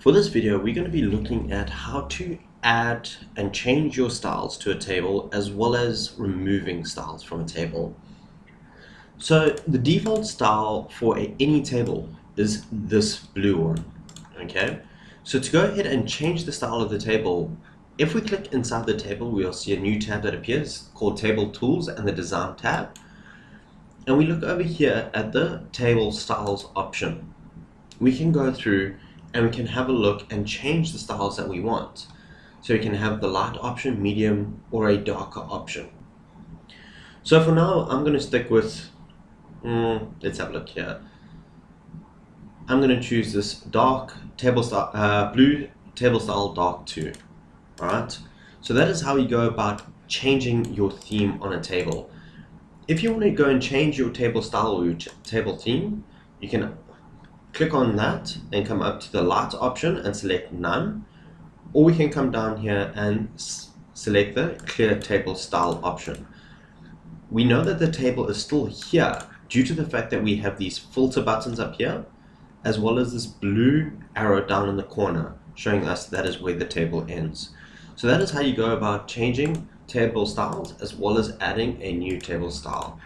For this video, we're going to be looking at how to add and change your styles to a table, as well as removing styles from a table. So the default style for any table is this blue one, okay? So to go ahead and change the style of the table, if we click inside the table, we'll see a new tab that appears called Table Tools and the Design tab. And we look over here at the Table Styles option. We can go through and we can have a look and change the styles that we want. So you can have the light option, medium, or a darker option. So for now, I'm going to stick with, let's have a look here. I'm going to choose this dark table style, blue table style dark 2. Alright, so that is how you go about changing your theme on a table. If you want to go and change your table style or your table theme, you can click on that and come up to the light option and select none, or we can come down here and select the clear table style option. We know that the table is still here due to the fact that we have these filter buttons up here, as well as this blue arrow down in the corner showing us that is where the table ends. So that is how you go about changing table styles as well as adding a new table style.